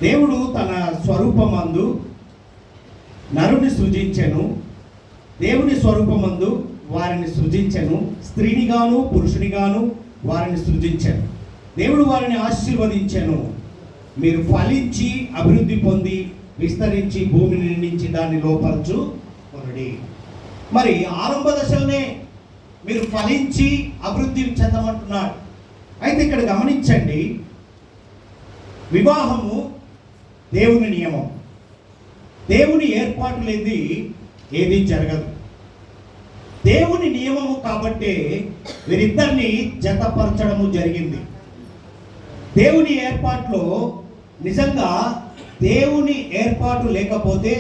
దేవుడు తన స్వరూపమందు నరుని సృజించెను. దేవుని స్వరూపమందు వారిని సృజించెను. స్త్రీనిగాను పురుషునిగాను వారిని సృజించెను. దేవుడు వారిని ఆశీర్వదించెను. మీరు ఫలించి అభివృద్ధి పొంది విస్తరించి భూమిని నిండించి దాన్ని లోపరచుకొనుడి. మరి ఆరంభ దశలోనే మీరు ఫలించి అభివృద్ధి చెందమంటున్నాడు. అయితే ఇక్కడ గమనించండి, వివాహము దేవుని నియమం. దేవుని ఏర్పాటు లేనిది ఏది జరగదు. దేవుని నియమము కాబట్టే వీరిద్దరిని జతపరచడము జరిగింది. దేవుని ఏర్పాటులో నిజంగా దేవుని ఏర్పాటు లేకపోతే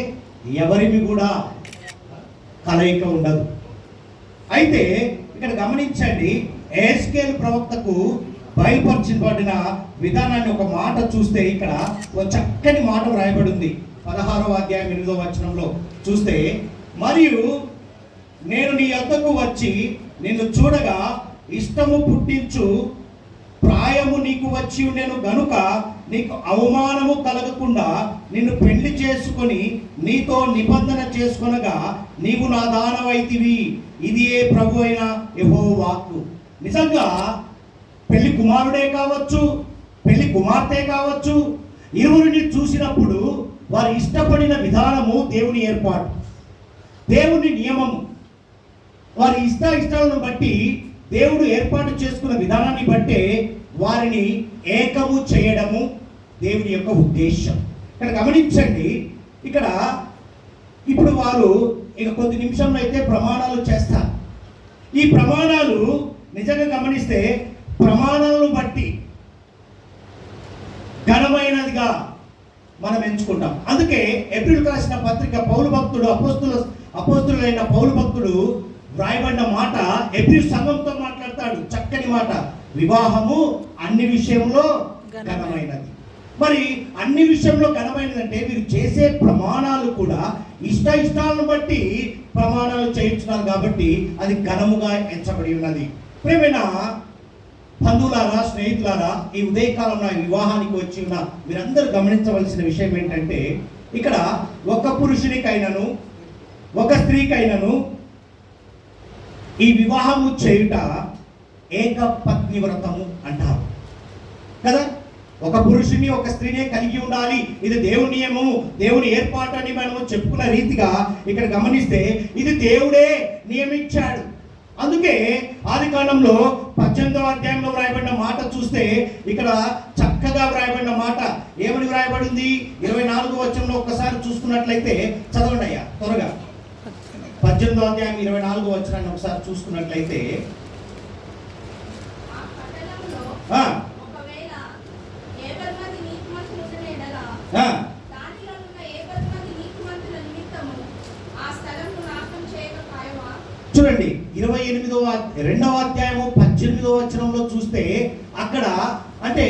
ఎవరివి కూడా కలయిక ఉండదు. అయితే ఇక్కడ గమనించండి, ఎహెజ్కేలు ప్రవక్తకు బయలుపరచబడిన విధానాన్ని ఒక మాట చూస్తే ఇక్కడ ఒక చక్కని మాట వ్రాయబడింది. 16వ అధ్యాయం 8వ వచనంలో చూస్తే, మరియు నేను నీ యొద్దకు వచ్చి నిన్ను చూడగా ఇష్టము పుట్టించు ప్రాయము నీకు వచ్చి ఉండెను గనుక నీకు అవమానము కలగకుండా నిన్ను పెళ్లి చేసుకొని నీతో నిబంధన చేసుకొనగా నీవు నా దానవైతివి. ఇది ఏ ప్రభు అయిన యెహోవా వాక్కు. నిజంగా పెళ్లి కుమారుడే కావచ్చు, పెళ్లి కుమార్తె కావచ్చు, ఇరువురిని చూసినప్పుడు వారు ఇష్టపడిన విధానము దేవుని ఏర్పాటు, దేవుని నియమము. వారి ఇష్టాలను బట్టి దేవుడు ఏర్పాటు చేసుకున్న విధానాన్ని బట్టే వారిని ఏకము చేయడము దేవుని యొక్క ఉద్దేశం. ఇక్కడ గమనించండి, ఇక్కడ ఇప్పుడు వారు ఇక కొద్ది నిమిషంలో అయితే ప్రమాణాలు చేస్తారు. ఈ ప్రమాణాలు నిజంగా గమనిస్తే ప్రమాణాలను బట్టి ఘనమైనదిగా మనం ఎంచుకుంటాం. అందుకే ఏప్రిల్ రాసిన పత్రిక పౌలు భక్తుడు అపోస్తులైన పౌలు భక్తుడు వ్రాయబడిన మాట ఏప్రిల్ సంఘంతో మాట్లాడతాడు. చక్కని మాట, వివాహము అన్ని విషయంలో ఘనమైనది. మరి అన్ని విషయంలో ఘనమైనదంటే వీరు చేసే ప్రమాణాలు కూడా ఇష్టాలను బట్టి ప్రమాణాలు చేయించున్నారు కాబట్టి అది ఘనముగా ఎంచబడి ఉన్నది. ప్రియమైన బంధువులారా, స్నేహితులారా, ఈ ఉదయకాలంలో వివాహానికి వచ్చి ఉన్న మీరందరూ గమనించవలసిన విషయం ఏంటంటే, ఇక్కడ ఒక పురుషునికైనను ఒక స్త్రీకైనను ఈ వివాహము చేయుట ఏకపత్ని వ్రతము అంటారు కదా. ఒక పురుషుని ఒక స్త్రీనే కలిగి ఉండాలి, ఇది దేవుని నియమము, దేవుని ఏర్పాటు అని మనము చెప్పుకున్న రీతిగా ఇక్కడ గమనిస్తే ఇది దేవుడే నియమించాడు. అందుకే ఆదికాండంలో 18వ అధ్యాయంలో వ్రాయబడిన మాట చూస్తే ఇక్కడ చక్కగా వ్రాయబడిన మాట ఏమని వ్రాయబడింది? 24వ వచనంలో ఒక్కసారి చూసుకున్నట్లయితే చదవండి అయ్యా త్వరగా. 18వ అధ్యాయం 24వ వచనాన్ని ఒకసారి చూసుకున్నట్లయితే, చూడండి 2వ అధ్యాయము 18వ వచనంలో చూస్తే అక్కడ అంటే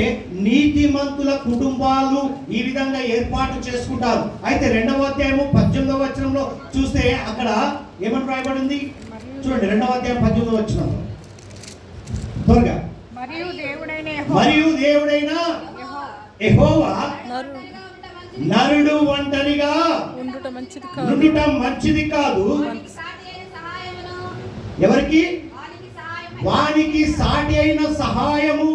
నీతిమంతుల కుటుంబాలు ఈ విధంగా ఏర్పాటు చేసుకుంటారు. అయితే 2వ అధ్యాయము 18వ వచనంలో చూస్తే అక్కడ ఏమని రాయబడింది? చూడండి 2వ అధ్యాయం 18వ వచనం త్వరగా. మరియు దేవుడైన యెహోవా నరుడు ఒంటరిగా ఉండుట మంచిది కాదు. ఎవరికి? వానికి సాటి అయిన సహాయము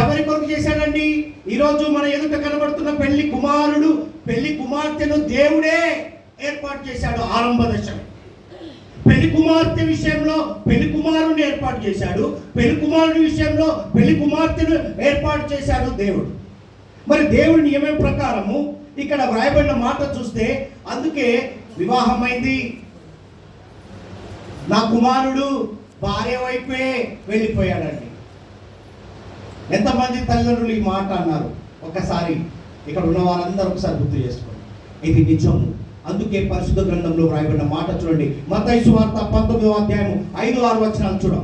ఎవరి కొరకు చేశాడండి? ఈరోజు మన ఎదుట కనబడుతున్న పెళ్లి కుమారుడు పెళ్లి కుమార్తెను దేవుడే ఏర్పాటు చేశాడు. ఆరంభ దశ పెళ్లి కుమార్తె విషయంలో పెళ్లి కుమారుని ఏర్పాటు చేశాడు, పెళ్లి కుమారుని విషయంలో పెళ్లి కుమార్తెను ఏర్పాటు చేశాడు దేవుడు. మరి దేవుడి నియమం ప్రకారము ఇక్కడ వ్రాయబడిన మాట చూస్తే అందుకే వివాహమైంది, నా కుమారుడు భార్య వైపే వెళ్ళిపోయాడండి. ఎంతమంది తల్లిదండ్రులు ఈ మాట అన్నారు? ఒకసారి ఇక్కడ ఉన్న వారందరూ ఒకసారి గుర్తు చేసుకోండి, ఇది నిజము. అందుకే పరిశుద్ధ గ్రంథంలో వ్రాయబడిన మాట చూడండి, మత్తయి సువార్త 19వ అధ్యాయం 5-6 వచనాలు చూడం.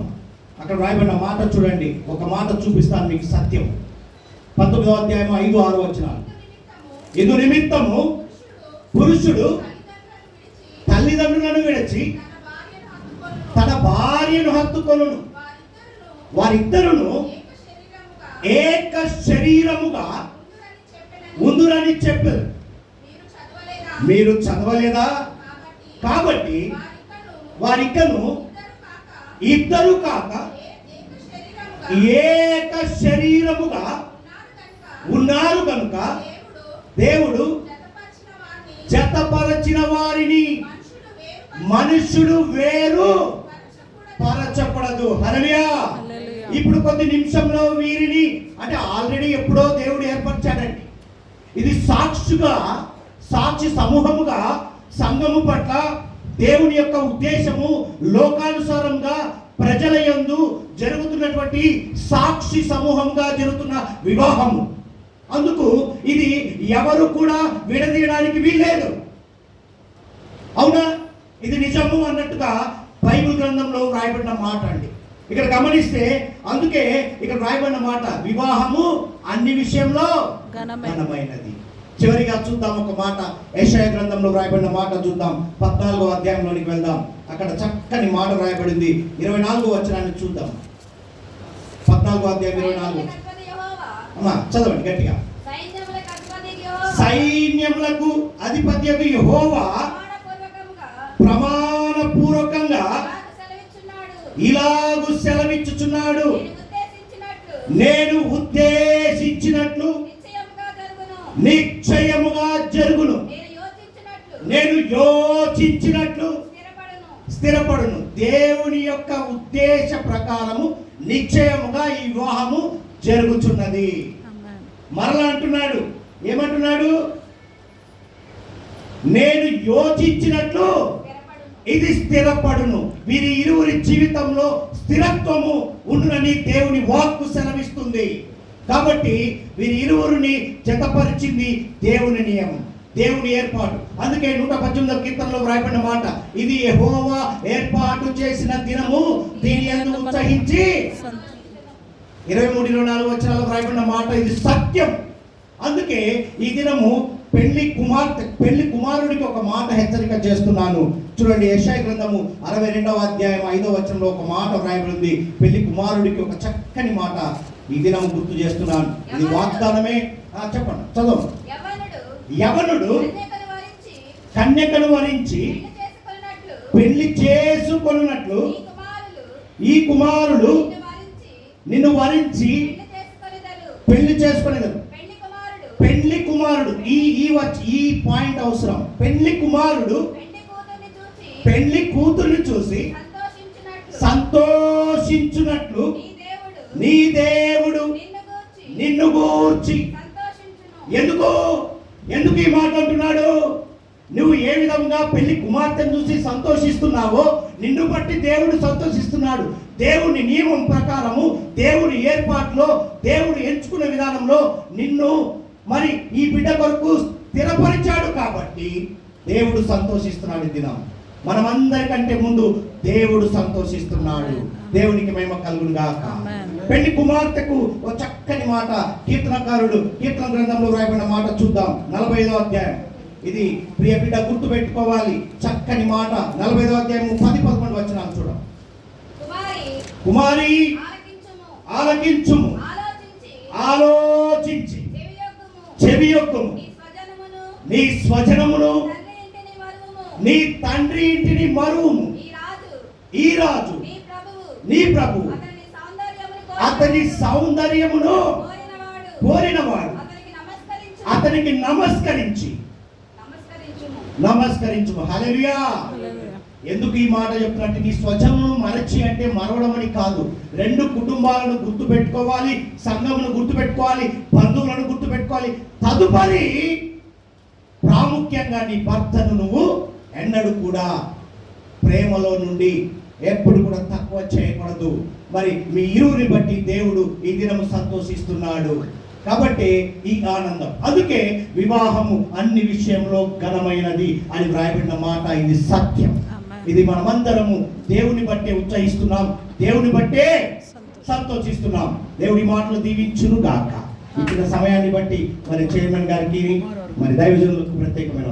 అక్కడ వ్రాయబడిన మాట చూడండి, ఒక మాట చూపిస్తాను మీకు సత్యం. 19వ అధ్యాయం 5-6 వచనాలు. ఇందు నిమిత్తము పురుషుడు తల్లిదండ్రులను విడిచి తన భార్యను హత్తుకొనును, వారిద్దరును ఏక శరీరముగా ఉందురని చెప్పారు. మీరు చదవలేదా? కాబట్టి వారిక్కను ఇద్దరు కాక ఏక శరీరముగా ఉన్నారు కనుక దేవుడు జతపరచిన వారిని మనుషుడు వేరు పరచకూడదు. హల్లెలూయా. ఇప్పుడు కొద్ది నిమిషంలో వీరిని అంటే ఆల్రెడీ ఎప్పుడో దేవుడు ఏర్పరిచాడండి. ఇది సాక్షి సమూహముగా సంఘము పట్ల దేవుని యొక్క ఉద్దేశము లోకానుసారంగా ప్రజల యందు జరుగుతున్నటువంటి సాక్షి సమూహంగా జరుగుతున్న వివాహము. అందుకు ఇది ఎవరు కూడా విడదీయడానికి వీల్లేదు. అవునా? ఇది నిజము అన్నట్టుగా బైబిల్ గ్రంథంలో వ్రాయబడిన మాట అండి. ఇక్కడ గమనిస్తే అందుకే ఇక్కడ వ్రాయబడిన మాట వివాహము అన్ని విషయంలో ఘనమైనది. చివరిగా చూద్దాం ఒక మాట, యెషయా గ్రంథంలో వ్రాయబడిన మాట చూద్దాం. 14వ అధ్యాయంలోనికి వెళ్దాం. అక్కడ చక్కని మాట వ్రాయబడింది. 24వ వచనాన్ని చూద్దాం. 14వ అధ్యాయం 24. అమ్మా చదవండి గట్టిగా. సైన్యములకు అధిపత్యకు యెహోవా ప్రమాణపూర్వకంగా ఇలాగు సెలవిచ్చుచున్నాడు, నేను ఉద్దేశించినట్లు నిశ్చయముగా జరుగును, నేను యోచించినట్లు స్థిరపడును. దేవుని యొక్క ఉద్దేశ ప్రకారము నిశ్చయముగా ఈ వివాహము జరుగుతున్నది. మరలా అంటున్నాడు, ఏమంటున్నాడు? నేను యోచించినట్లు ఇది స్థిరపడును. వీరి ఇరువురి జీవితంలో స్థిరత్వము ఉండునని దేవుని వాక్కు సెలవిస్తుంది. కాబట్టి వీరి ఇరువురిని జతపరిచింది దేవుని నియమం, దేవుని ఏర్పాటు. అందుకే 118వ కీర్తనలో వ్రాయబడిన మాట, ఇది యెహోవా ఏర్పాటు చేసిన దినము, దీని యందు ఉత్సహించి 23, 24 వచనాల్లో వ్రాయబడిన మాట ఇది సత్యం. అందుకే ఈ దినము పెళ్లి కుమారుడికి ఒక మాట హెచ్చరిక చేస్తున్నాను. చూడండి, యెషయా గ్రంథము 62వ అధ్యాయం 5వ వచనంలో ఒక మాట వ్రాయబడింది. పెళ్లి కుమారుడికి ఒక చక్కని మాట ఈ దినం గుర్తు చేస్తున్నాను. ఇది వాగ్దానమే. చెప్పండి, చదువు. యవనుడు కన్యకను వరించి పెళ్లి చేసుకొనున్నట్లు ఈ కుమారుడు నిన్ను వరించి పెళ్లి చేసుకునేది. పెళ్లి కుమారుడు, ఈ పాయింట్ అవసరం. పెళ్లి కుమారుడు పెళ్లి కూతుర్ని చూసి సంతోషించున్నట్లు నీ దేవుడు నిన్ను గూర్చి. ఎందుకు ఈ మాట అంటున్నాడు? నువ్వు ఏ విధంగా పెళ్లి కుమార్తెను చూసి సంతోషిస్తున్నావో నిన్ను బట్టి దేవుడు సంతోషిస్తున్నాడు. దేవుని నియమం ప్రకారము, దేవుని ఏర్పాటులో, దేవుడు ఎంచుకున్న విధానంలో నిన్ను మరి ఈ బిడ్డ కొరకు స్థిరపరిచాడు. కాబట్టి దేవుడు సంతోషిస్తున్నాడు. ఈ దినం మనమందరికంటే ముందు దేవుడు సంతోషిస్తున్నాడు. దేవునికి మహిమ కలుగును గాక. పెళ్లి కుమార్తెకు ఒక చక్కని మాట కీర్తనకారుడు కీర్తన గ్రంథంలో రాయబడిన మాట చూద్దాం. 45వ అధ్యాయం. ఇది ప్రియ బిడ్డ గుర్తు పెట్టుకోవాలి, చక్కని మాట. 45వ అధ్యాయం 10-11 వచనాలు చూడం. కుమారి ఆలకించుము, ఆలోచించి చెవియొక్కుము, నీ స్వజనమును నీ తండ్రి ఇంటిని మరువుము. ఈ రాజు నీ ప్రభువు అతని సౌందర్యమును కోరినవాడు అతనికి నమస్కరించుము. హల్లెలూయా. ఎందుకు ఈ మాట చెప్తున్నట్టు, నీ స్వజనమును మరచి అంటే మరవడం అని కాదు. రెండు కుటుంబాలను గుర్తు పెట్టుకోవాలి, సంఘమును గుర్తు పెట్టుకోవాలి, బంధువులను గుర్తు పెట్టుకోవాలి. తదుపరి ప్రాముఖ్యంగా నీ భర్తను నువ్వు ఎన్నడూ కూడా ప్రేమలో నుండి ఎప్పుడు కూడా తక్కువ చేయకూడదు. మరి మీ ఇరువుని బట్టి దేవుడు ఈ దినము సంతోషిస్తున్నాడు. కాబట్టి ఈ ఆనందం, అందుకే వివాహము అన్ని విషయంలో ఘనమైనది అని వ్రాయబడిన మాట ఇది సత్యం. ఇది మనమందరము దేవుని బట్టే ఉత్సహిస్తున్నాం, దేవుని బట్టే సంతోషిస్తున్నాం. దేవుడి మాటలు దీవించును గాక. ఇచ్చిన సమయాన్ని బట్టి మరి చైర్మన్ గారికి మరి దైవజనులకు ప్రత్యేకమైన